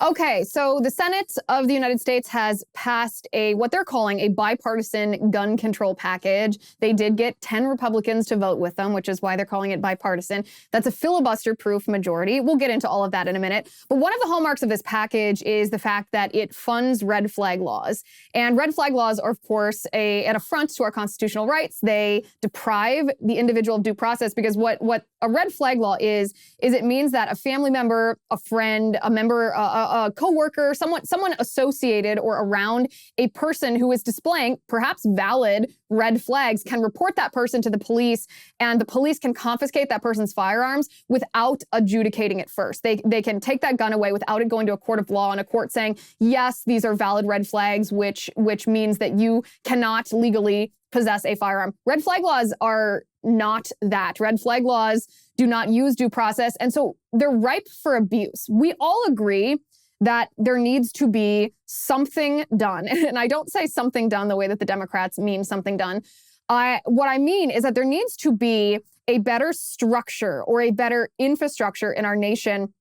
Okay, so the Senate of the United States has passed what they're calling a bipartisan gun control package. They did get 10 Republicans to vote with them, which is why they're calling it bipartisan. That's a filibuster-proof majority. We'll get into all of that in a minute. But one of the hallmarks of this package is the fact that it funds red flag laws. And red flag laws are, of course, an affront to our constitutional rights. They deprive the individual of due process because what a red flag law is it means that a family member, a friend, a member, a coworker, someone associated or around a person who is displaying perhaps valid red flags can report that person to the police, and the police can confiscate that person's firearms without adjudicating it first. They can take that gun away without it going to a court of law and a court saying, yes, these are valid red flags, which means that you cannot legally possess a firearm. Red flag laws are not that. Red flag laws do not use due process, and so they're ripe for abuse. We all agree that there needs to be something done. And I don't say something done the way that the Democrats mean something done. What I mean is that there needs to be a better structure or a better infrastructure in our nation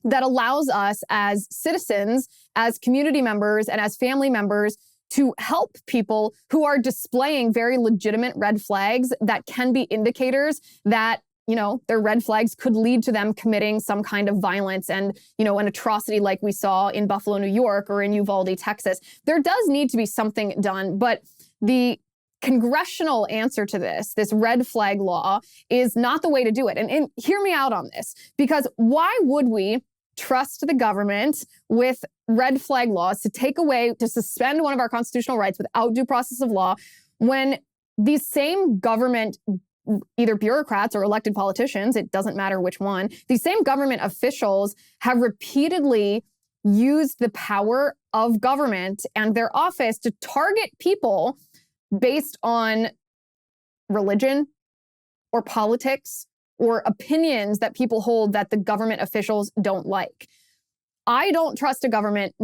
that allows us as citizens, as community members, and as family members to help people who are displaying very legitimate red flags that can be indicators that their red flags could lead to them committing some kind of violence and, an atrocity like we saw in Buffalo, New York, or in Uvalde, Texas. There does need to be something done, but the congressional answer to this red flag law, is not the way to do it. And hear me out on this, because why would we trust the government with red flag laws to suspend one of our constitutional rights without due process of law when these same government either bureaucrats or elected politicians, it doesn't matter which one, these same government officials have repeatedly used the power of government and their office to target people based on religion or politics or opinions that people hold that the government officials don't like. I don't trust government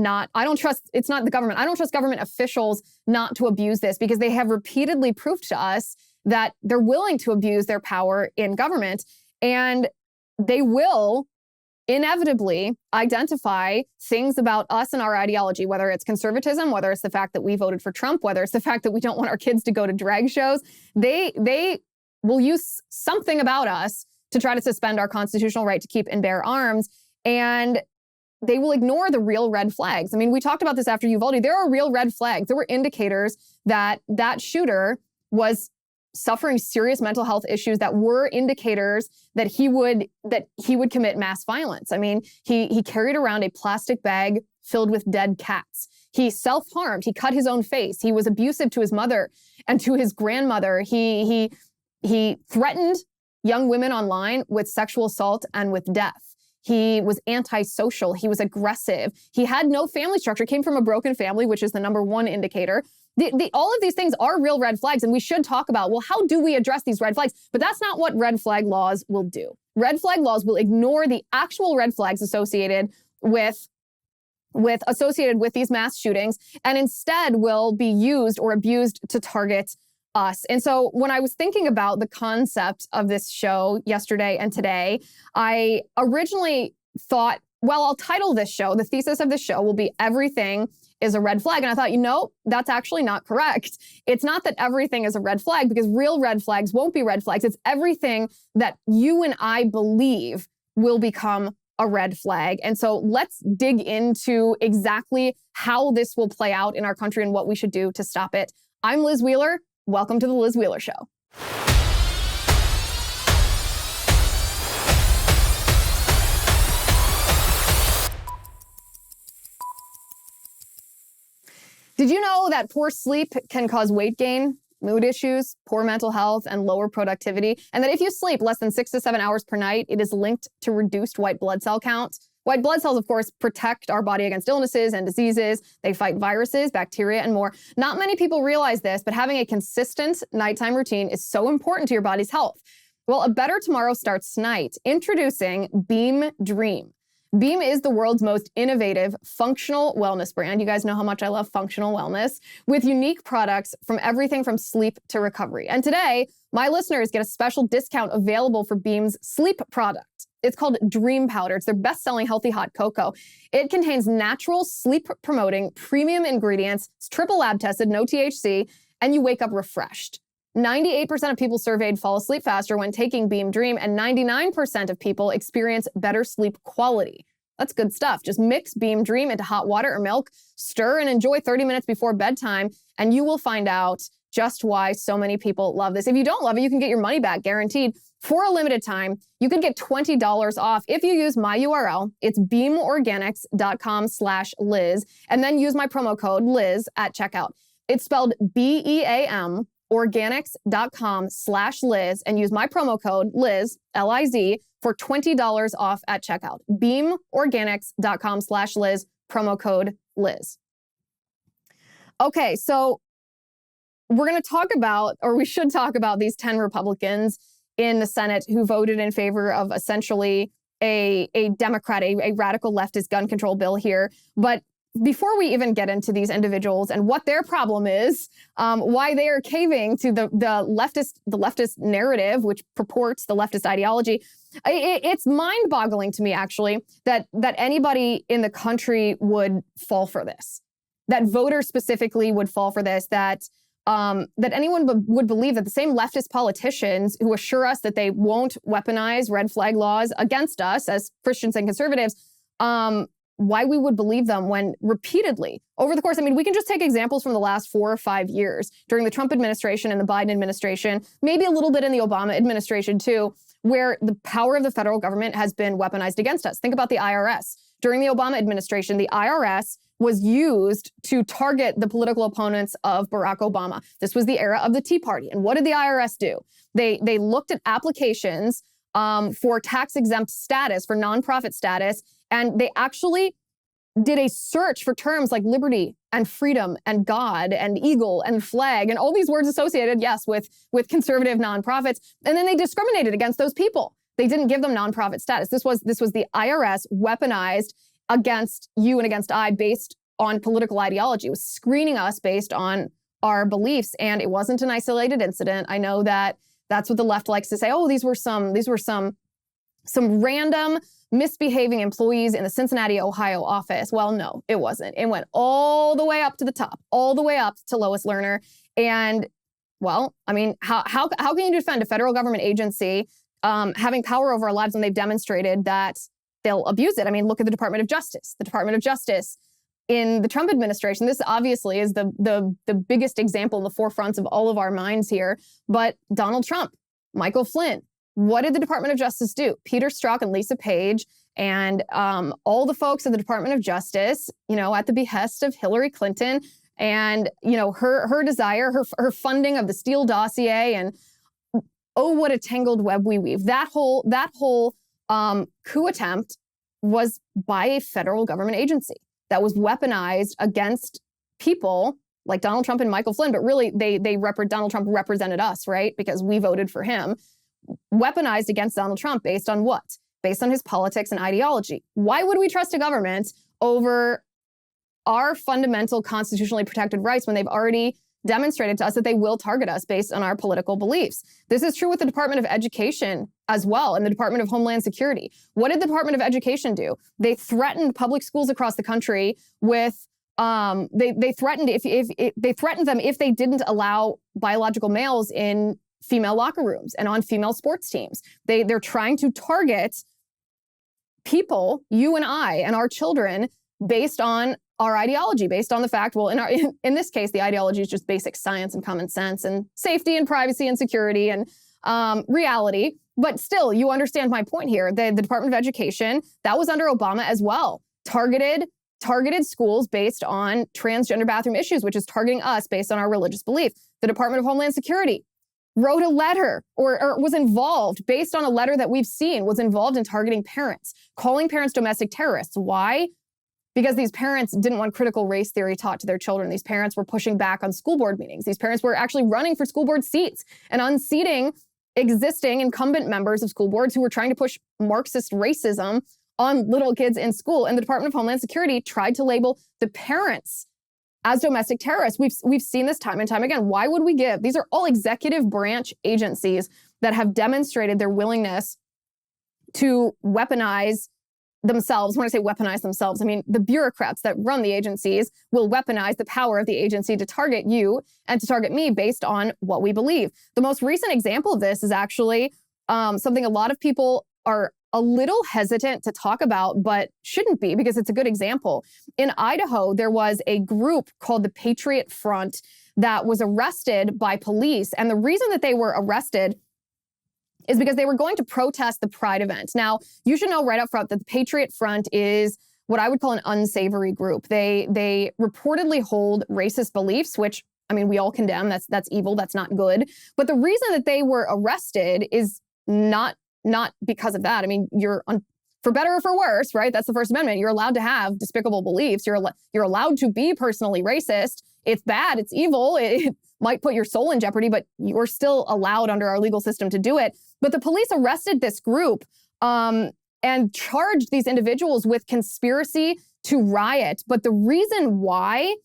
officials not to abuse this, because they have repeatedly proved to us that they're willing to abuse their power in government, and they will inevitably identify things about us and our ideology, whether it's conservatism, whether it's the fact that we voted for Trump, whether it's the fact that we don't want our kids to go to drag shows. They will use something about us to try to suspend our constitutional right to keep and bear arms, and they will ignore the real red flags. I mean, we talked about this after Uvalde. There are real red flags. There were indicators that that shooter was suffering serious mental health issues that were indicators that he would commit mass violence. I mean, he carried around a plastic bag filled with dead cats. He self-harmed. He cut his own face. He was abusive to his mother and to his grandmother. He threatened young women online with sexual assault and with death. He was antisocial. He was aggressive. He had no family structure, came from a broken family, which is the number one indicator. All of these things are real red flags, and we should talk about, well, how do we address these red flags? But that's not what red flag laws will do. Red flag laws will ignore the actual red flags associated with these mass shootings, and instead will be used or abused to target us. And so when I was thinking about the concept of this show yesterday and today, I originally thought, well, I'll title this show, the thesis of this show will be Everything is a Red Flag. And I thought, that's actually not correct. It's not that everything is a red flag, because real red flags won't be red flags. It's everything that you and I believe will become a red flag. And so let's dig into exactly how this will play out in our country and what we should do to stop it. I'm Liz Wheeler. Welcome to The Liz Wheeler Show. Did you know that poor sleep can cause weight gain, mood issues, poor mental health, and lower productivity? And that if you sleep less than 6 to 7 hours per night, it is linked to reduced white blood cell count? White blood cells, of course, protect our body against illnesses and diseases. They fight viruses, bacteria, and more. Not many people realize this, but having a consistent nighttime routine is so important to your body's health. Well, a better tomorrow starts tonight. Introducing Beam Dream. Beam is the world's most innovative functional wellness brand. You guys know how much I love functional wellness, with unique products from everything from sleep to recovery. And today, my listeners get a special discount available for Beam's sleep product. It's called Dream Powder. It's their best-selling healthy hot cocoa. It contains natural sleep-promoting premium ingredients. It's triple lab tested, no THC, and you wake up refreshed. 98% of people surveyed fall asleep faster when taking Beam Dream, and 99% of people experience better sleep quality. That's good stuff. Just mix Beam Dream into hot water or milk, stir and enjoy 30 minutes before bedtime, and you will find out just why so many people love this. If you don't love it, you can get your money back, guaranteed. For a limited time, you can get $20 off if you use my URL. It's beamorganics.com/Liz, and then use my promo code Liz at checkout. It's spelled BEAM, organics.com/Liz, and use my promo code Liz, L-I-Z, for $20 off at checkout. beamorganics.com/Liz, promo code Liz. Okay, so we're going to talk about, or we should talk about, these 10 Republicans in the Senate who voted in favor of essentially a Democrat, a radical leftist gun control bill here. But before we even get into these individuals and what their problem is, why they are caving to the leftist narrative, which purports the leftist ideology, it's mind-boggling to me, actually, that anybody in the country would fall for this, that voters specifically would fall for this, that anyone would believe that the same leftist politicians who assure us that they won't weaponize red flag laws against us as Christians and conservatives, why we would believe them when repeatedly over the course, I mean, we can just take examples from the last 4 or 5 years during the Trump administration and the Biden administration, maybe a little bit in the Obama administration too, where the power of the federal government has been weaponized against us. Think about the IRS. During the Obama administration, the IRS was used to target the political opponents of Barack Obama. This was the era of the Tea Party. And what did the IRS do? They looked at applications for tax-exempt status, for nonprofit status, and they actually did a search for terms like liberty and freedom and God and eagle and flag and all these words associated, yes, with conservative nonprofits. And then they discriminated against those people. They didn't give them nonprofit status. This was the IRS weaponized against you and against I based on political ideology. It was screening us based on our beliefs. And it wasn't an isolated incident. I know that that's what the left likes to say. Oh, these were some random misbehaving employees in the Cincinnati, Ohio office. Well, no, it wasn't. It went all the way up to the top, all the way up to Lois Lerner. And well, I mean, how can you defend a federal government agency having power over our lives when they've demonstrated that they'll abuse it? I mean, look at the Department of Justice. The Department of Justice in the Trump administration, this obviously is the biggest example in the forefronts of all of our minds here. But Donald Trump, Michael Flynn, what did the Department of Justice do? Peter Strzok and Lisa Page and all the folks at the Department of Justice, at the behest of Hillary Clinton and, her desire, her funding of the Steele dossier, and oh, what a tangled web we weave. That whole coup attempt was by a federal government agency that was weaponized against people like Donald Trump and Michael Flynn, but really Donald Trump represented us, right? Because we voted for him. Weaponized against Donald Trump based on what? Based on his politics and ideology. Why would we trust a government over our fundamental constitutionally protected rights when they've already demonstrated to us that they will target us based on our political beliefs? This is true with the Department of Education as well, and the Department of Homeland Security. What did the Department of Education do? They threatened public schools across the country with they threatened them if they didn't allow biological males in female locker rooms and on female sports teams. They're trying to target people, you and I and our children, based on our ideology, based on the fact, well, in this case, the ideology is just basic science and common sense and safety and privacy and security and reality. But still, you understand my point here. The Department of Education, that was under Obama as well, targeted schools based on transgender bathroom issues, which is targeting us based on our religious belief. The Department of Homeland Security wrote a letter or was involved based on a letter that we've seen, was involved in targeting parents, calling parents domestic terrorists. Why? Because these parents didn't want critical race theory taught to their children. These parents were pushing back on school board meetings. These parents were actually running for school board seats and unseating existing incumbent members of school boards who were trying to push Marxist racism on little kids in school. And the Department of Homeland Security tried to label the parents as domestic terrorists. We've seen this time and time again. Why would we give? These are all executive branch agencies that have demonstrated their willingness to weaponize themselves. When I say weaponize themselves, I mean the bureaucrats that run the agencies will weaponize the power of the agency to target you and to target me based on what we believe. The most recent example of this is actually something a lot of people are a little hesitant to talk about, but shouldn't be, because it's a good example. In Idaho, there was a group called the Patriot Front that was arrested by police. And the reason that they were arrested is because they were going to protest the Pride event. Now, you should know right up front that the Patriot Front is what I would call an unsavory group. They reportedly hold racist beliefs, which, I mean, we all condemn. That's evil. That's not good. But the reason that they were arrested is not because of that. I mean, for better or for worse, right? That's the First Amendment. You're allowed to have despicable beliefs. You're allowed to be personally racist. It's bad. It's evil. It might put your soul in jeopardy, but you're still allowed under our legal system to do it. But the police arrested this group and charged these individuals with conspiracy to riot. But the reason why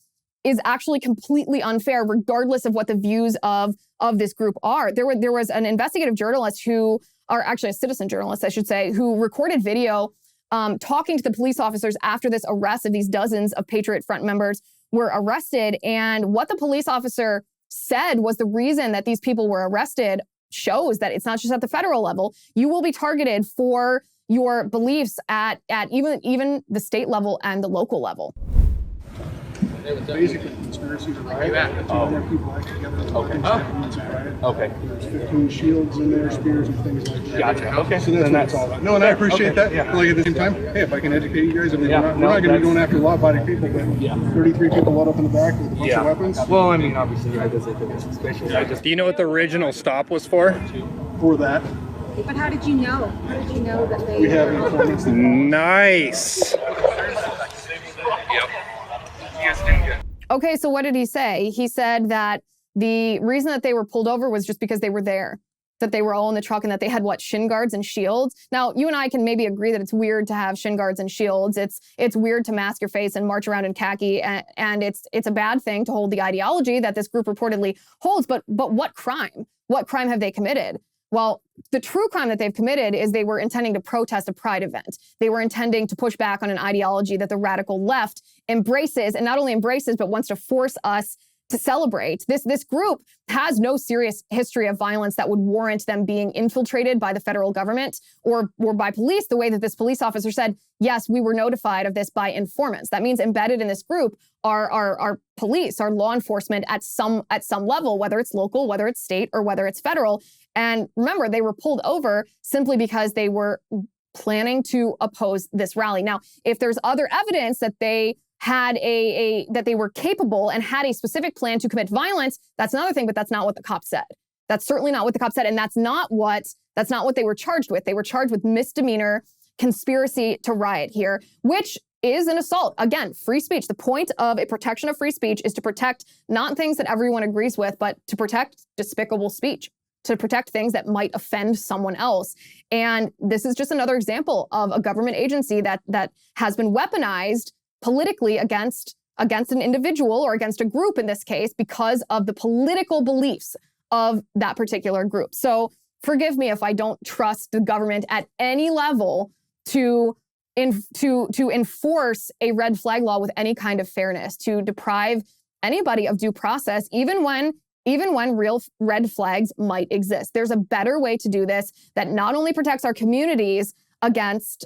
is actually completely unfair, regardless of what the views of this group are. There was an investigative journalist or actually a citizen journalist, I should say, who recorded video talking to the police officers after this arrest of these dozens of Patriot Front members were arrested. And what the police officer said was the reason that these people were arrested shows that it's not just at the federal level. You will be targeted for your beliefs at even the state level and the local level. Basically, conspiracy to riot. People act together. Okay. There's 15 shields in there, spears and things like that. Gotcha. Okay. So that's what it's all about. No, and I appreciate that. Yeah. Like at the same time, hey, if I can educate you guys, I mean, we're not going to be going after law-abiding people, but 33 people load up in the back with a bunch of weapons. Well, I mean, obviously, I guess it's suspicious. Do you know what the original stop was for? For that, But how did you know? How did you know that they we have informants. Nice. Okay, so what did he say? He said that the reason that they were pulled over was just because they were there, that they were all in the truck and that they had, shin guards and shields. Now, you and I can maybe agree that it's weird to have shin guards and shields. It's weird to mask your face and march around in khaki, and it's a bad thing to hold the ideology that this group reportedly holds. But what crime? What crime have they committed? Well, the true crime that they've committed is they were intending to protest a Pride event. They were intending to push back on an ideology that the radical left embraces, and not only embraces, but wants to force us to celebrate. This group has no serious history of violence that would warrant them being infiltrated by the federal government or by police, the way that this police officer said, yes, we were notified of this by informants. That means embedded in this group are police, are law enforcement at some level, whether it's local, whether it's state, or whether it's federal. And remember, they were pulled over simply because they were planning to oppose this rally. Now, if there's other evidence that they had that they were capable and had a specific plan to commit violence, that's another thing, but that's not what the cop said. That's certainly not what the cop said, and that's not what they were charged with. They were charged with misdemeanor conspiracy to riot here, which is an assault. Again, free speech. The point of a protection of free speech is to protect not things that everyone agrees with, but to protect despicable speech, to protect things that might offend someone else. And this is just another example of a government agency that has been weaponized politically against an individual or against a group in this case because of the political beliefs of that particular group. So forgive me if I don't trust the government at any level to enforce a red flag law with any kind of fairness, to deprive anybody of due process, even when real red flags might exist. There's a better way to do this that not only protects our communities against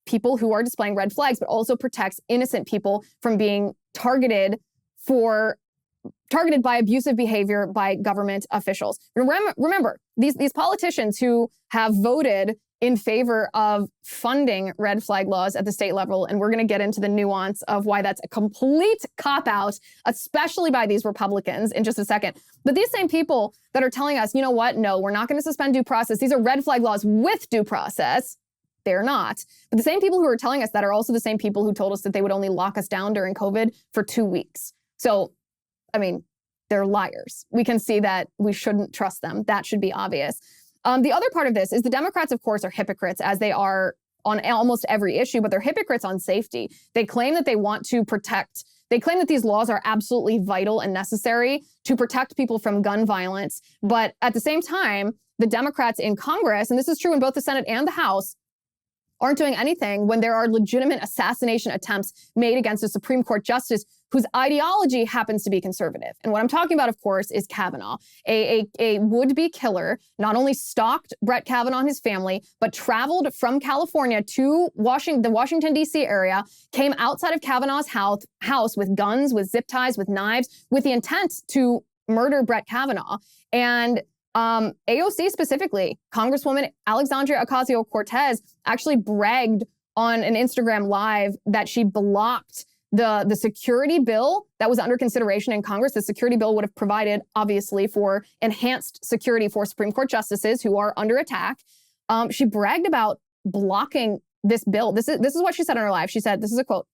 people who are displaying red flags, but also protects innocent people from being targeted by abusive behavior by government officials. Remember, these politicians who have voted in favor of funding red flag laws at the state level, and we're going to get into the nuance of why that's a complete cop-out, especially by these Republicans in just a second. But these same people that are telling us, you know what, no, we're not going to suspend due process. These are red flag laws with due process. They're not. But the same people who are telling us that are also the same people who told us that they would only lock us down during COVID for 2 weeks. So, I mean, they're liars. We can see that we shouldn't trust them. That should be obvious. The other part of this is the Democrats, of course, are hypocrites, as they are on almost every issue, but they're hypocrites on safety. They claim that they want to protect. They claim that these laws are absolutely vital and necessary to protect people from gun violence. But at the same time, the Democrats in Congress, and this is true in both the Senate and the House, aren't doing anything when there are legitimate assassination attempts made against a Supreme Court justice whose ideology happens to be conservative. And what I'm talking about, of course, is Kavanaugh, a would-be killer, not only stalked Brett Kavanaugh and his family, but traveled from California to the Washington, D.C. area, came outside of Kavanaugh's house with guns, with zip ties, with knives, with the intent to murder Brett Kavanaugh. And AOC specifically, Congresswoman Alexandria Ocasio-Cortez actually bragged on an Instagram Live that she blocked the security bill that was under consideration in Congress. The security bill would have provided, obviously, for enhanced security for Supreme Court justices who are under attack. She bragged about blocking this bill. This is what she said on her live. She said, this is a quote,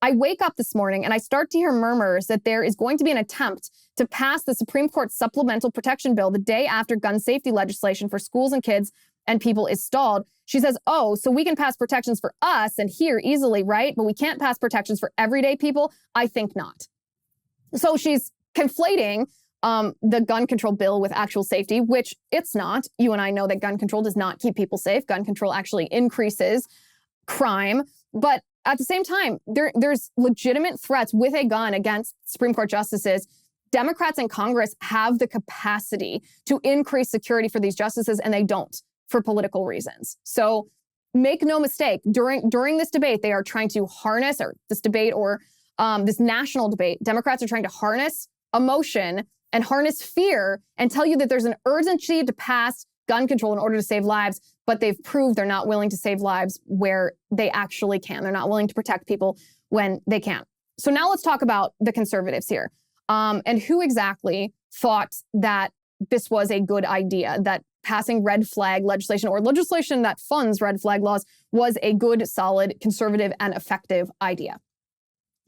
"I wake up this morning and I start to hear murmurs that there is going to be an attempt to pass the Supreme Court supplemental protection bill the day after gun safety legislation for schools and kids and people is stalled." She says, "Oh, so we can pass protections for us and here easily, right? But we can't pass protections for everyday people? I think not." So she's conflating the gun control bill with actual safety, which it's not. You and I know that gun control does not keep people safe. Gun control actually increases crime. But at the same time, there's legitimate threats with a gun against Supreme Court justices. Democrats in Congress have the capacity to increase security for these justices, and they don't for political reasons. So make no mistake, during this debate, they are trying to harness, or this debate or this national debate, Democrats are trying to harness emotion and harness fear and tell you that there's an urgency to pass gun control in order to save lives, but they've proved they're not willing to save lives where they actually can. They're not willing to protect people when they can. So now let's talk about the conservatives here and who exactly thought that this was a good idea, that passing red flag legislation or legislation that funds red flag laws was a good, solid, conservative, and effective idea.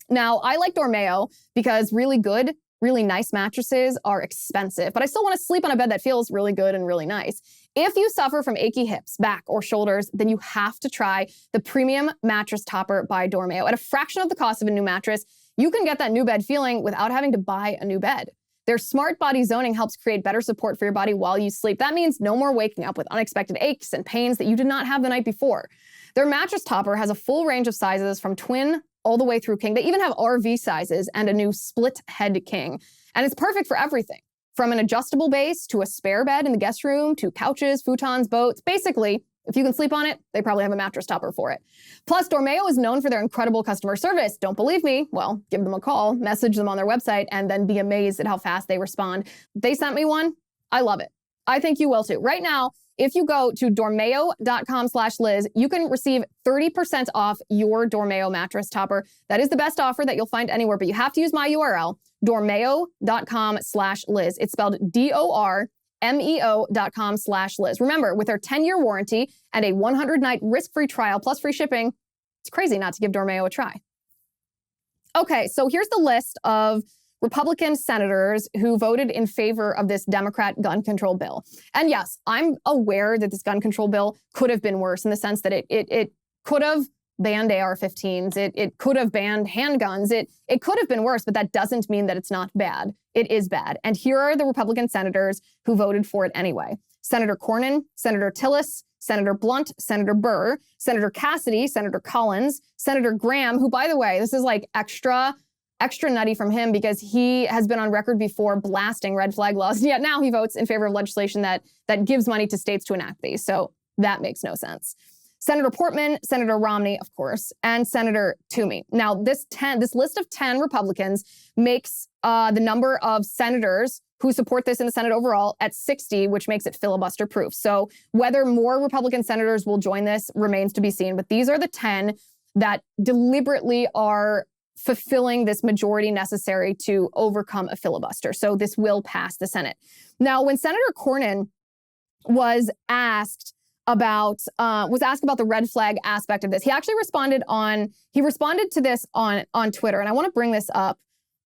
Now, I like Dormeo because really good, really nice mattresses are expensive, but I still want to sleep on a bed that feels really good and really nice. If you suffer from achy hips, back, or shoulders, then you have to try the premium mattress topper by Dormeo. At a fraction of the cost of a new mattress, you can get that new bed feeling without having to buy a new bed. Their smart body zoning helps create better support for your body while you sleep. That means no more waking up with unexpected aches and pains that you did not have the night before. Their mattress topper has a full range of sizes from twin all the way through king. They even have RV sizes and a new split head king. And it's perfect for everything, from an adjustable base to a spare bed in the guest room to couches, futons, boats. Basically, if you can sleep on it, they probably have a mattress topper for it. Plus, Dormeo is known for their incredible customer service. Don't believe me? Well, give them a call, message them on their website, and then be amazed at how fast they respond. They sent me one. I love it. I think you will too. Right now, if you go to dormeo.com/Liz, you can receive 30% off your Dormeo mattress topper. That is the best offer that you'll find anywhere, but you have to use my URL, dormeo.com/Liz. It's spelled DORMEO.com/Liz. Remember, with their 10-year warranty and a 100-night risk-free trial plus free shipping, it's crazy not to give Dormeo a try. Okay, so here's the list of Republican senators who voted in favor of this Democrat gun control bill. And yes, I'm aware that this gun control bill could have been worse in the sense that it could have banned AR-15s. It could have banned handguns. It could have been worse, but that doesn't mean that it's not bad. It is bad. And here are the Republican senators who voted for it anyway. Senator Cornyn, Senator Tillis, Senator Blunt, Senator Burr, Senator Cassidy, Senator Collins, Senator Graham, who, by the way, this is like extra nutty from him because he has been on record before blasting red flag laws, and yet now he votes in favor of legislation that gives money to states to enact these. So that makes no sense. Senator Portman, Senator Romney, of course, and Senator Toomey. Now, this list of 10 Republicans makes the number of senators who support this in the Senate overall at 60, which makes it filibuster proof. So whether more Republican senators will join this remains to be seen. But these are the 10 that deliberately are fulfilling this majority necessary to overcome a filibuster. So this will pass the Senate. Now, when Senator Cornyn was asked about the red flag aspect of this, he actually responded to this on Twitter. And I want to bring this up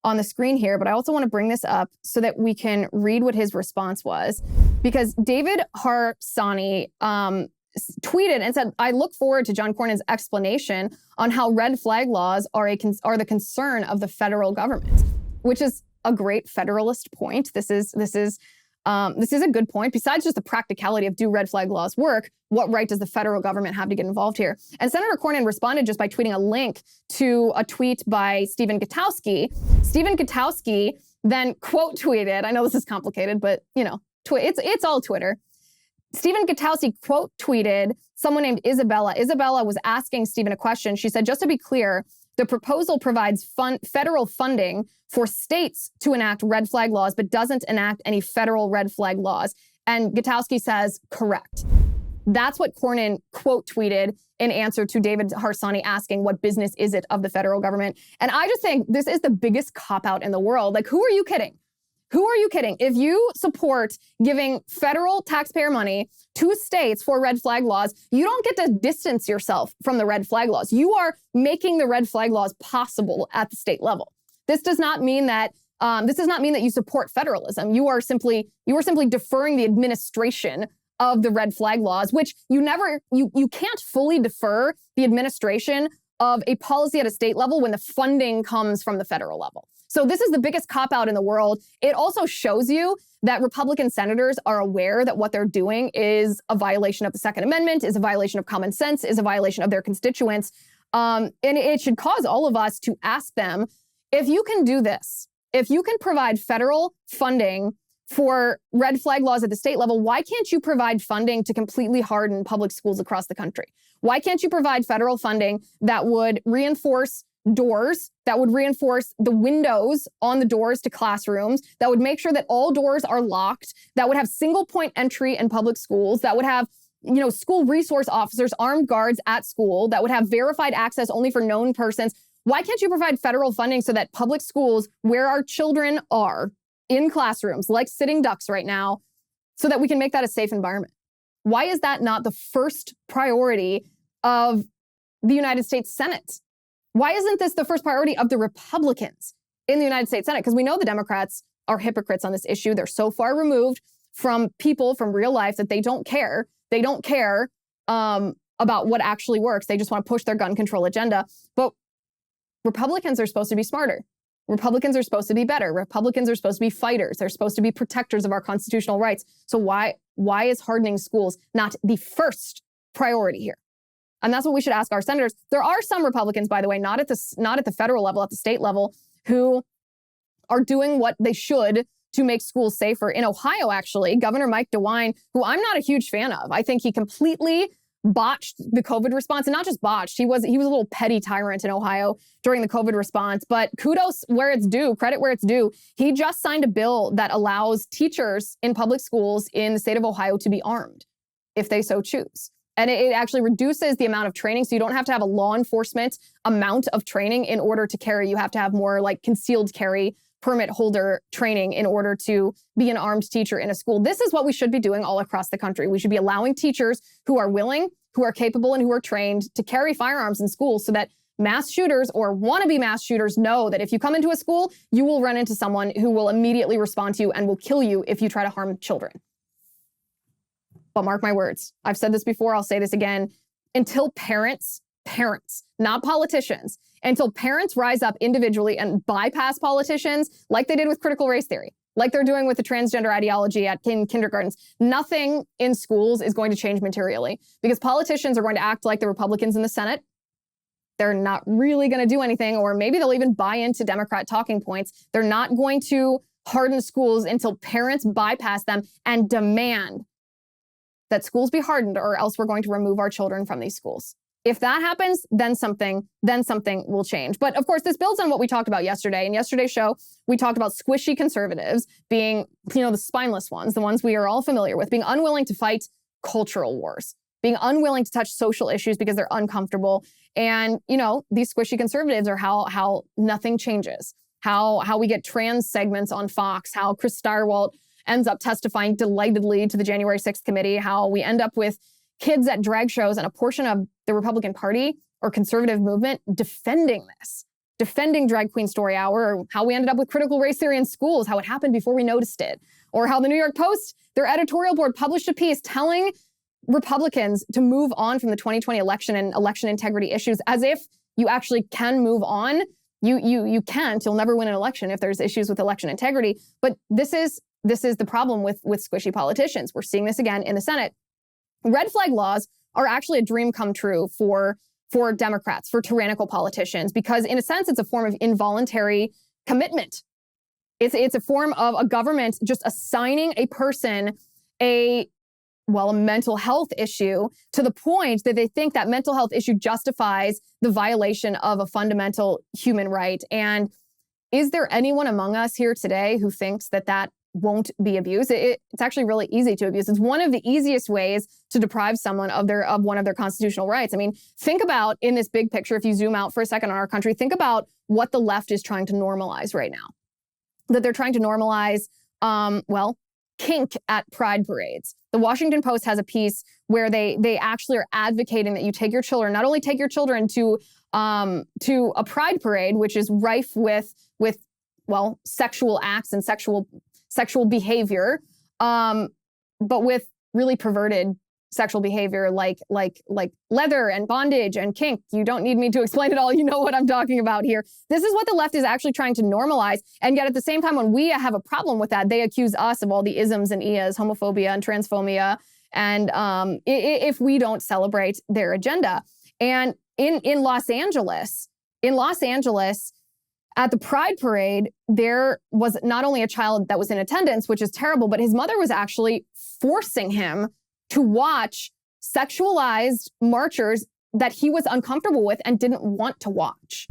on the screen here, but I also want to bring this up so that we can read what his response was. Because David Harsanyi tweeted and said, I look forward to John Cornyn's explanation on how red flag laws are the concern of the federal government, which is a great federalist point. This is a good point. Besides just the practicality of do red flag laws work, what right does the federal government have to get involved here? And Senator Cornyn responded just by tweeting a link to a tweet by Stephen Gutowski. Stephen Gutowski then quote tweeted, I know this is complicated, but it's all Twitter. Stephen Gutowski quote tweeted someone named Isabella. Isabella was asking Stephen a question. She said, just to be clear, the proposal provides federal funding for states to enact red flag laws, but doesn't enact any federal red flag laws. And Gutowski says, correct. That's what Cornyn quote tweeted in answer to David Harsanyi asking, what business is it of the federal government? And I just think this is the biggest cop-out in the world. Like, who are you kidding? Who are you kidding? If you support giving federal taxpayer money to states for red flag laws, you don't get to distance yourself from the red flag laws. You are making the red flag laws possible at the state level. This does not mean that you support federalism. You are simply deferring the administration of the red flag laws, which you can't fully defer the administration of a policy at a state level when the funding comes from the federal level. So this is the biggest cop-out in the world. It also shows you that Republican senators are aware that what they're doing is a violation of the Second Amendment, is a violation of common sense, is a violation of their constituents. And it should cause all of us to ask them, if you can do this, if you can provide federal funding for red flag laws at the state level, why can't you provide funding to completely harden public schools across the country? Why can't you provide federal funding that would reinforce doors, that would reinforce the windows on the doors to classrooms, that would make sure that all doors are locked, that would have single point entry in public schools, that would have, school resource officers, armed guards at school, that would have verified access only for known persons? Why can't you provide federal funding so that public schools where our children are in classrooms, like sitting ducks right now, so that we can make that a safe environment? Why is that not the first priority of the United States Senate? Why isn't this the first priority of the Republicans in the United States Senate? Because we know the Democrats are hypocrites on this issue. They're so far removed from people, from real life, that they don't care. They don't care about what actually works. They just want to push their gun control agenda. But Republicans are supposed to be smarter. Republicans are supposed to be better. Republicans are supposed to be fighters. They're supposed to be protectors of our constitutional rights. So why is hardening schools not the first priority here? And that's what we should ask our senators. There are some Republicans, by the way, not at the federal level, at the state level, who are doing what they should to make schools safer. In Ohio, actually, Governor Mike DeWine, who I'm not a huge fan of, I think he completely botched the COVID response, and not just botched. He was a little petty tyrant in Ohio during the COVID response. But kudos where it's due, credit where it's due. He just signed a bill that allows teachers in public schools in the state of Ohio to be armed if they so choose. And it actually reduces the amount of training. So you don't have to have a law enforcement amount of training in order to carry. You have to have more like concealed carry permit holder training in order to be an armed teacher in a school. This is what we should be doing all across the country. We should be allowing teachers who are willing, who are capable, and who are trained to carry firearms in schools so that mass shooters or wannabe mass shooters know that if you come into a school, you will run into someone who will immediately respond to you and will kill you if you try to harm children. But mark my words, I've said this before, I'll say this again, until parents, not politicians, until parents rise up individually and bypass politicians like they did with critical race theory, like they're doing with the transgender ideology at kindergartens, nothing in schools is going to change materially because politicians are going to act like the Republicans in the Senate. They're not really going to do anything, or maybe they'll even buy into Democrat talking points. They're not going to harden schools until parents bypass them and demand that schools be hardened, or else we're going to remove our children from these schools. If that happens, then something will change. But of course, this builds on what we talked about yesterday. In yesterday's show, we talked about squishy conservatives being, the spineless ones, the ones we are all familiar with, being unwilling to fight cultural wars, being unwilling to touch social issues because they're uncomfortable. And, these squishy conservatives are how nothing changes, how we get trans segments on Fox, how Chris Stirewalt ends up testifying delightedly to the January 6th committee, how we end up with kids at drag shows and a portion of the Republican Party or conservative movement defending Drag Queen Story Hour, or how we ended up with critical race theory in schools, how it happened before we noticed it, or how the New York Post, their editorial board, published a piece telling Republicans to move on from the 2020 election and election integrity issues as if you actually can move on. You can't. You'll never win an election if there's issues with election integrity. But this is the problem with squishy politicians. We're seeing this again in the Senate. Red flag laws are actually a dream come true for Democrats, for tyrannical politicians, because in a sense, it's a form of involuntary commitment. It's a form of a government just assigning a person a mental health issue to the point that they think that mental health issue justifies the violation of a fundamental human right. And is there anyone among us here today who thinks that won't be abused? It's actually really easy to abuse. It's one of the easiest ways to deprive someone of one of their constitutional rights. I mean, think about in this big picture, if you zoom out for a second on our country, think about what the left is trying to normalize right now. That they're trying to normalize, kink at pride parades. The Washington Post has a piece where they actually are advocating that you take your children, not only take your children to a pride parade, which is rife with sexual acts and sexual behavior, but with really perverted sexual behavior like leather and bondage and kink. You don't need me to explain it all. You know what I'm talking about here. This is what the left is actually trying to normalize. And yet at the same time, when we have a problem with that, they accuse us of all the isms and ias, homophobia and transphobia, and if we don't celebrate their agenda. And in Los Angeles, at the Pride Parade, there was not only a child that was in attendance, which is terrible, but his mother was actually forcing him to watch sexualized marchers that he was uncomfortable with and didn't want to watch.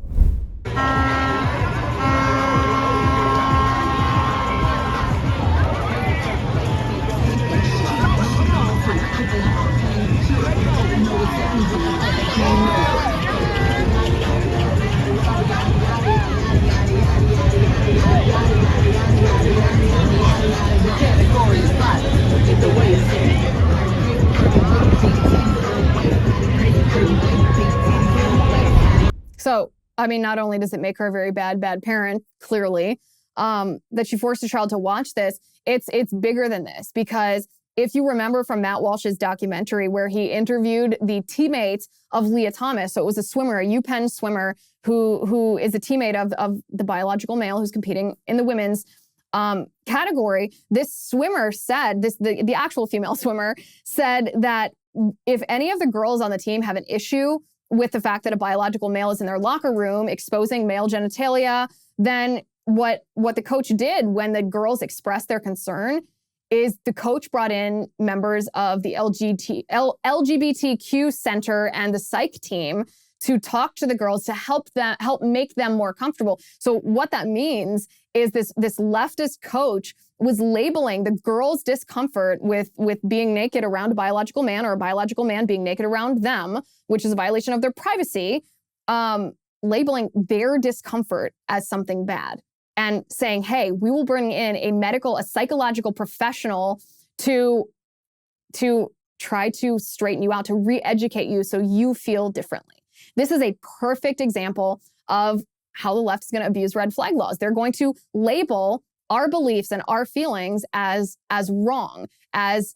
So, I mean, not only does it make her a very bad parent, clearly, that she forced a child to watch this, it's bigger than this. Because if you remember from Matt Walsh's documentary where he interviewed the teammate of Leah Thomas, so it was a swimmer, a UPenn swimmer, who is a teammate of the biological male who's competing in the women's category. This swimmer said, the actual female swimmer said that if any of the girls on the team have an issue with the fact that a biological male is in their locker room exposing male genitalia, then what the coach did when the girls expressed their concern is the coach brought in members of the LGBTQ center and the psych team to talk to the girls to help make them more comfortable. So what that means is this leftist coach was labeling the girls' discomfort with being naked around a biological man, or a biological man being naked around them, which is a violation of their privacy, labeling their discomfort as something bad and saying, hey, we will bring in a psychological professional to try to straighten you out, to re-educate you so you feel differently. This is a perfect example of how the left is going to abuse red flag laws. They're going to label our beliefs and our feelings as wrong, as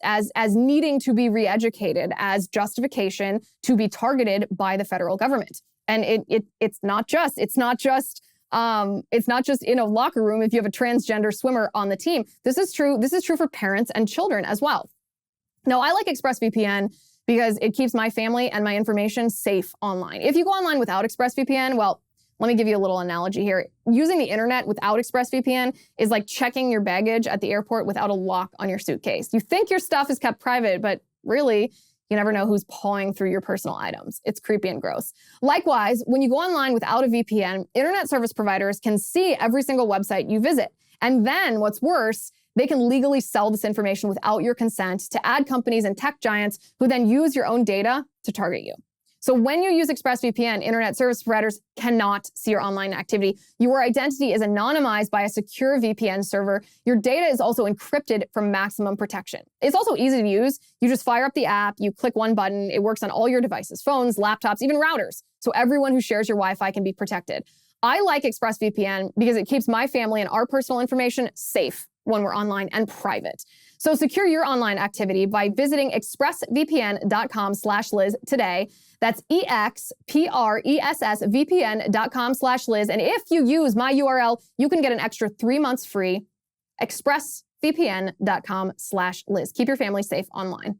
needing to be re-educated, as justification to be targeted by the federal government. And it's not just in a locker room if you have a transgender swimmer on the team. This is true for parents and children as well. Now, I like ExpressVPN because it keeps my family and my information safe online. If you go online without ExpressVPN, well, let me give you a little analogy here. Using the internet without ExpressVPN is like checking your baggage at the airport without a lock on your suitcase. You think your stuff is kept private, but really, you never know who's pawing through your personal items. It's creepy and gross. Likewise, when you go online without a VPN, internet service providers can see every single website you visit. And then what's worse, they can legally sell this information without your consent to ad companies and tech giants who then use your own data to target you. So when you use ExpressVPN, internet service providers cannot see your online activity. Your identity is anonymized by a secure VPN server. Your data is also encrypted for maximum protection. It's also easy to use. You just fire up the app, you click one button, it works on all your devices, phones, laptops, even routers. So everyone who shares your Wi-Fi can be protected. I like ExpressVPN because it keeps my family and our personal information safe when we're online and private. So secure your online activity by visiting expressvpn.com/Liz today. That's expressvpn.com/Liz. And if you use my URL, you can get an extra 3 months free. expressvpn.com/Liz. Keep your family safe online.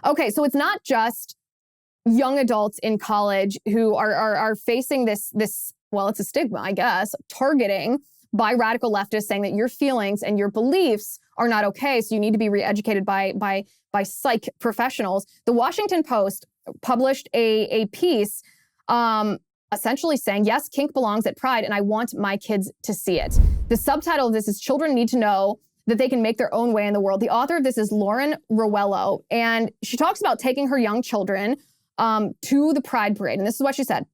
Okay, so it's not just young adults in college who are facing this, well, it's a stigma, I guess, targeting by radical leftists saying that your feelings and your beliefs are not okay, so you need to be re-educated by psych professionals. The Washington Post published a piece essentially saying, yes, kink belongs at Pride, and I want my kids to see it. The subtitle of this is Children Need to Know That They Can Make Their Own Way in the World. The author of this is Lauren Rowello, and she talks about taking her young children to the Pride Parade. And this is what she said.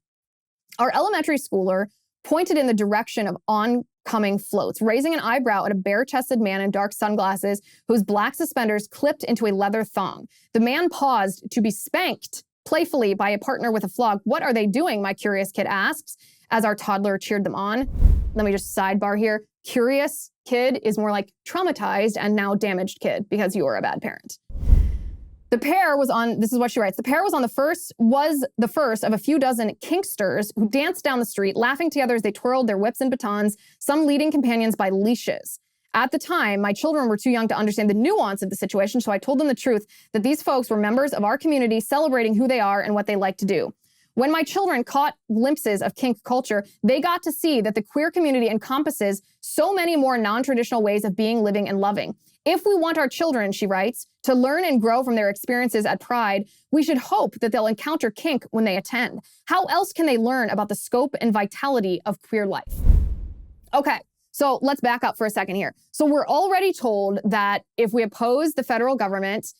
Our elementary schooler pointed in the direction of oncoming floats, raising an eyebrow at a bare-chested man in dark sunglasses whose black suspenders clipped into a leather thong. The man paused to be spanked playfully by a partner with a flog. What are they doing, my curious kid asks, as our toddler cheered them on. Let me just sidebar here. Curious kid is more like traumatized and now damaged kid because you are a bad parent. The pair was on, this is what she writes, the pair was the first of a few dozen kinksters who danced down the street, laughing together as they twirled their whips and batons, some leading companions by leashes. At the time, my children were too young to understand the nuance of the situation, so I told them the truth that these folks were members of our community celebrating who they are and what they like to do. When my children caught glimpses of kink culture, they got to see that the queer community encompasses so many more non-traditional ways of being, living, and loving. If we want our children, she writes, to learn and grow from their experiences at Pride, we should hope that they'll encounter kink when they attend. How else can they learn about the scope and vitality of queer life? Okay, so let's back up for a second here. So we're already told that if we oppose the federal government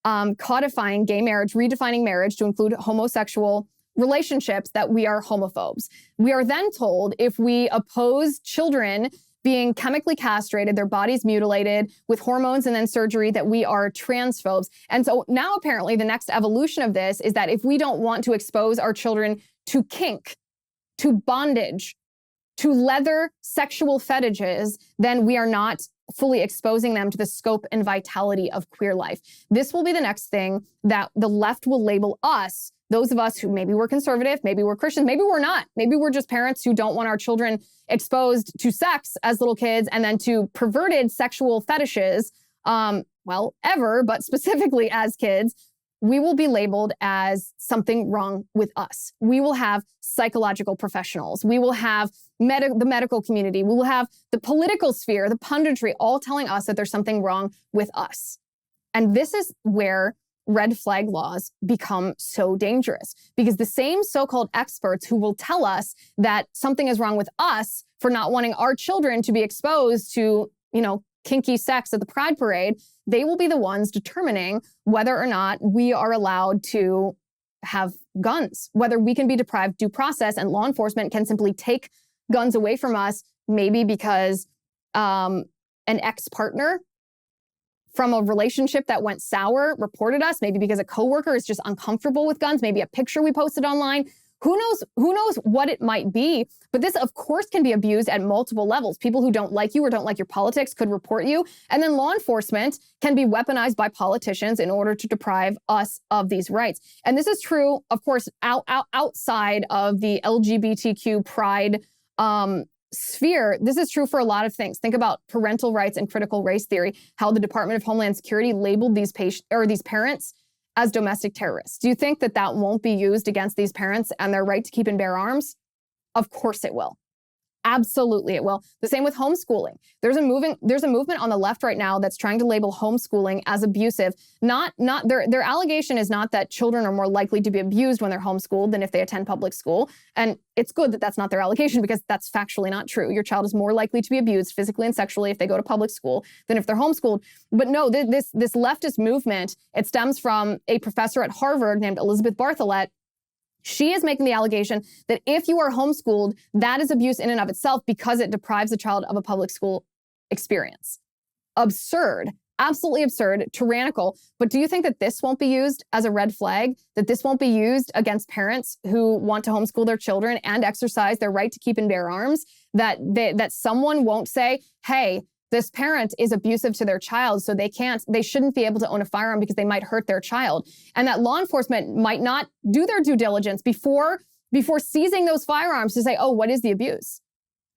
codifying gay marriage, redefining marriage to include homosexual relationships, that we are homophobes. We are then told if we oppose children being chemically castrated, their bodies mutilated with hormones and then surgery, that we are transphobes. And so now apparently the next evolution of this is that if we don't want to expose our children to kink, to bondage, to leather sexual fetishes, then we are not fully exposing them to the scope and vitality of queer life. This will be the next thing that the left will label us, those of us who maybe we're conservative, maybe we're Christians, maybe we're not. Maybe we're just parents who don't want our children exposed to sex as little kids and then to perverted sexual fetishes, well, ever, but specifically as kids. We will be labeled as something wrong with us. We will have psychological professionals. We will have the medical community. We will have the political sphere, the punditry, all telling us that there's something wrong with us. And this is where red flag laws become so dangerous, because the same so-called experts who will tell us that something is wrong with us for not wanting our children to be exposed to, kinky sex at the Pride Parade, they will be the ones determining whether or not we are allowed to have guns, whether we can be deprived due process, and law enforcement can simply take guns away from us, maybe because an ex-partner from a relationship that went sour reported us, maybe because a coworker is just uncomfortable with guns, maybe a picture we posted online. Who knows what it might be, but this of course can be abused at multiple levels. People who don't like you or don't like your politics could report you, and then law enforcement can be weaponized by politicians in order to deprive us of these rights. And this is true, of course, outside of the LGBTQ pride sphere. This is true for a lot of things. Think about parental rights and critical race theory, how the Department of Homeland Security labeled these parents as domestic terrorists. Do you think that that won't be used against these parents and their right to keep and bear arms? Of course it will. Absolutely it will. The same with homeschooling. There's a movement on the left right now that's trying to label homeschooling as abusive. Their allegation is not that children are more likely to be abused when they're homeschooled than if they attend public school. And it's good that that's not their allegation, because that's factually not true. Your child is more likely to be abused physically and sexually if they go to public school than if they're homeschooled. But no, this leftist movement, it stems from a professor at Harvard named Elizabeth Bartholet. She is making the allegation that if you are homeschooled, that is abuse in and of itself because it deprives a child of a public school experience. Absurd, absolutely absurd, tyrannical. But do you think that this won't be used as a red flag? That this won't be used against parents who want to homeschool their children and exercise their right to keep and bear arms? That someone won't say, hey, this parent is abusive to their child, so they shouldn't be able to own a firearm because they might hurt their child. And that law enforcement might not do their due diligence before seizing those firearms to say, oh, what is the abuse?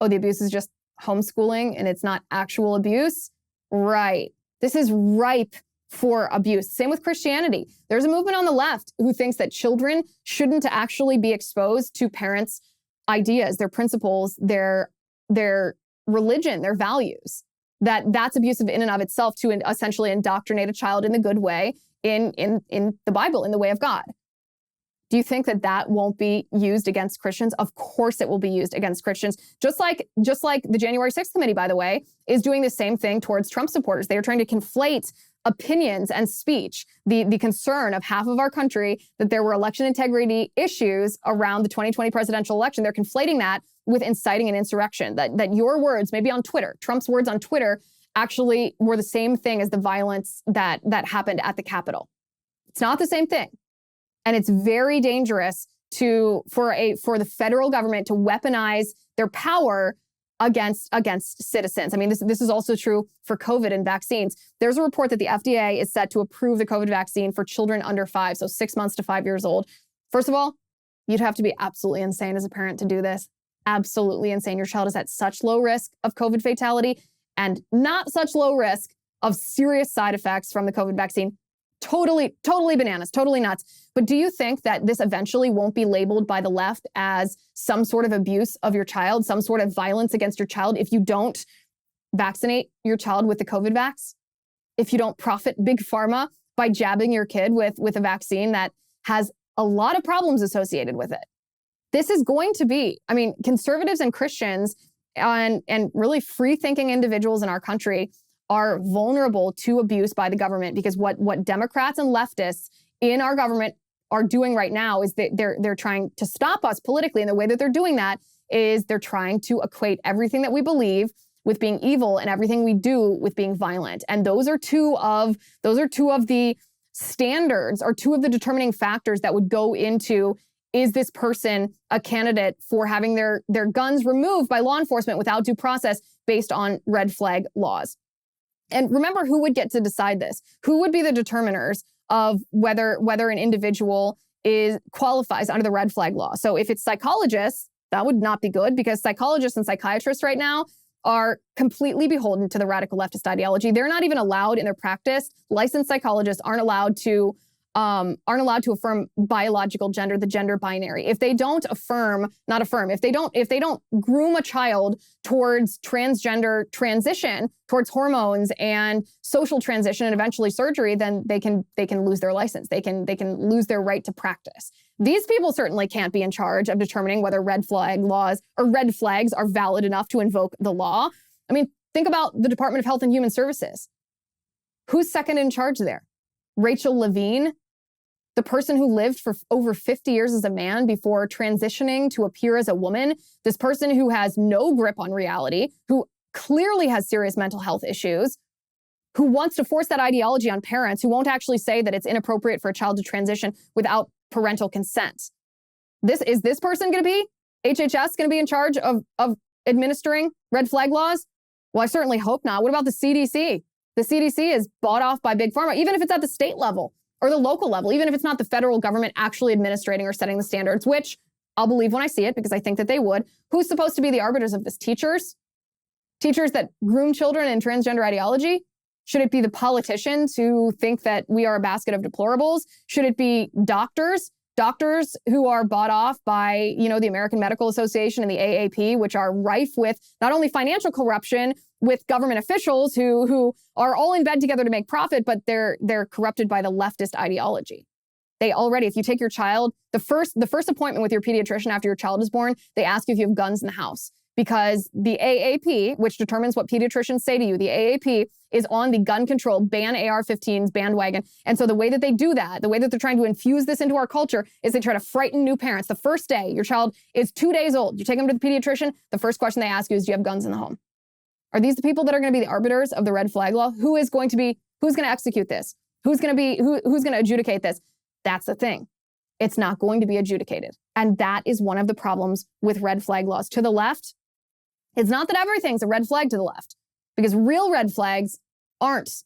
Oh, the abuse is just homeschooling and it's not actual abuse? Right. This is ripe for abuse. Same with Christianity. There's a movement on the left who thinks that children shouldn't actually be exposed to parents' ideas, their principles, their religion, their values. That's abusive in and of itself to essentially indoctrinate a child in the good way in the Bible, in the way of God. Do you think that won't be used against Christians? Of course it will be used against Christians. Just like the January 6th committee, by the way, is doing the same thing towards Trump supporters. They are trying to conflate opinions and speech, the concern of half of our country that there were election integrity issues around the 2020 presidential election. They're conflating that with inciting an insurrection, that your words, maybe on Twitter, Trump's words on Twitter, actually were the same thing as the violence that happened at the Capitol. It's not the same thing. And it's very dangerous for the federal government to weaponize their power against citizens. I mean, this is also true for COVID and vaccines. There's a report that the FDA is set to approve the COVID vaccine for children under 5, so 6 months to 5 years old. First of all, you'd have to be absolutely insane as a parent to do this. Absolutely insane. Your child is at such low risk of COVID fatality and not such low risk of serious side effects from the COVID vaccine. Totally bananas, totally nuts. But do you think that this eventually won't be labeled by the left as some sort of abuse of your child, some sort of violence against your child if you don't vaccinate your child with the COVID vax? If you don't profit big pharma by jabbing your kid with a vaccine that has a lot of problems associated with it? This is going to be, I mean, conservatives and Christians and really free-thinking individuals in our country are vulnerable to abuse by the government, because what Democrats and leftists in our government are doing right now is that they're trying to stop us politically. And the way that they're doing that is they're trying to equate everything that we believe with being evil and everything we do with being violent. And those are two of the standards, or two of the determining factors that would go into, is this person a candidate for having their guns removed by law enforcement without due process based on red flag laws? And remember, who would get to decide this? Who would be the determiners of whether an individual qualifies under the red flag law? So if it's psychologists, that would not be good, because psychologists and psychiatrists right now are completely beholden to the radical leftist ideology. They're not even allowed in their practice. Licensed psychologists aren't allowed to affirm biological gender, the gender binary. If they don't if they don't groom a child towards transgender transition, towards hormones and social transition and eventually surgery, then they can lose their license. They can lose their right to practice. These people certainly can't be in charge of determining whether red flag laws or red flags are valid enough to invoke the law. I mean, think about the Department of Health and Human Services. Who's second in charge there? Rachel Levine, the person who lived for over 50 years as a man before transitioning to appear as a woman, this person who has no grip on reality, who clearly has serious mental health issues, who wants to force that ideology on parents, who won't actually say that it's inappropriate for a child to transition without parental consent. Is this person going to be? HHS going to be in charge of administering red flag laws? Well, I certainly hope not. What about the CDC? The CDC is bought off by Big Pharma, even if it's at the state level or the local level, even if it's not the federal government actually administrating or setting the standards, which I'll believe when I see it, because I think that they would. Who's supposed to be the arbiters of this? Teachers? Teachers that groom children in transgender ideology? Should it be the politicians who think that we are a basket of deplorables? Should it be doctors? Doctors who are bought off by, the American Medical Association and the AAP, which are rife with not only financial corruption, with government officials who are all in bed together to make profit, but they're corrupted by the leftist ideology. They already, if you take your child, the first appointment with your pediatrician after your child is born, they ask you if you have guns in the house. Because the AAP, which determines what pediatricians say to you, the AAP is on the gun control, ban AR-15s bandwagon. And so the way that they do that, the way that they're trying to infuse this into our culture, is they try to frighten new parents. The first day your child is 2 days old, you take them to the pediatrician, the first question they ask you is, do you have guns in the home? Are these the people that are going to be the arbiters of the red flag law? Who's going to execute this? Who's going to adjudicate this? That's the thing. It's not going to be adjudicated. And that is one of the problems with red flag laws. To the left, it's not that everything's a red flag to the left, because real red flags aren't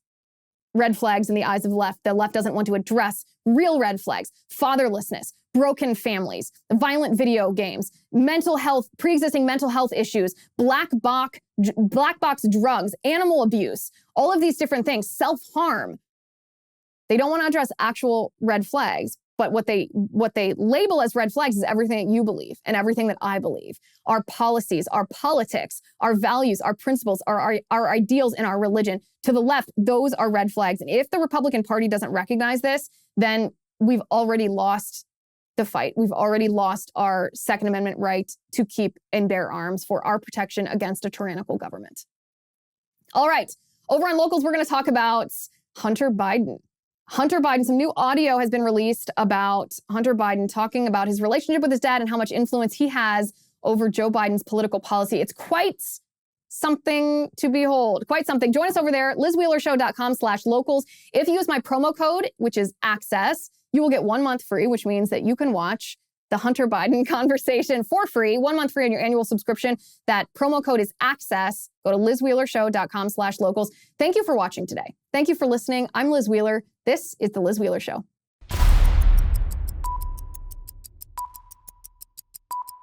red flags in the eyes of the left. The left doesn't want to address real red flags: fatherlessness, broken families, violent video games, mental health, pre-existing mental health issues, black box drugs, animal abuse, all of these different things, self-harm. They don't want to address actual red flags, but what they label as red flags is everything that you believe and everything that I believe. Our policies, our politics, our values, our principles, our ideals, and our religion. To the left, those are red flags. And if the Republican Party doesn't recognize this, then we've already lost the fight. We've already lost our Second Amendment right to keep and bear arms for our protection against a tyrannical government. All right, over on Locals, we're going to talk about Hunter Biden. Hunter Biden, some new audio has been released about Hunter Biden talking about his relationship with his dad and how much influence he has over Joe Biden's political policy. It's quite something to behold, quite something. Join us over there, LizWheelerShow.com/locals. If you use my promo code, which is ACCESS, you will get 1 month free, which means that you can watch the Hunter Biden conversation for free, 1 month free on your annual subscription. That promo code is ACCESS. Go to LizWheelerShow.com/locals. Thank you for watching today. Thank you for listening. I'm Liz Wheeler. This is The Liz Wheeler Show.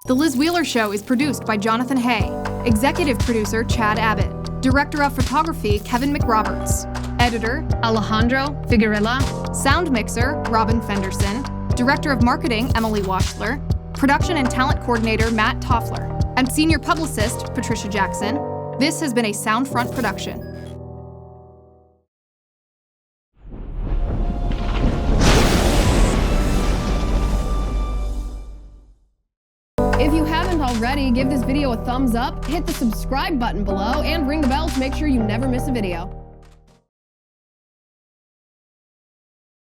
The Liz Wheeler Show is produced by Jonathan Hay, executive producer Chad Abbott, director of photography Kevin McRoberts, editor Alejandro Figuerella, sound mixer Robin Fenderson, director of marketing Emily Washler, production and talent coordinator Matt Toffler, and senior publicist Patricia Jackson. This has been a Soundfront production. If you haven't already, give this video a thumbs up, hit the subscribe button below, and ring the bell to make sure you never miss a video.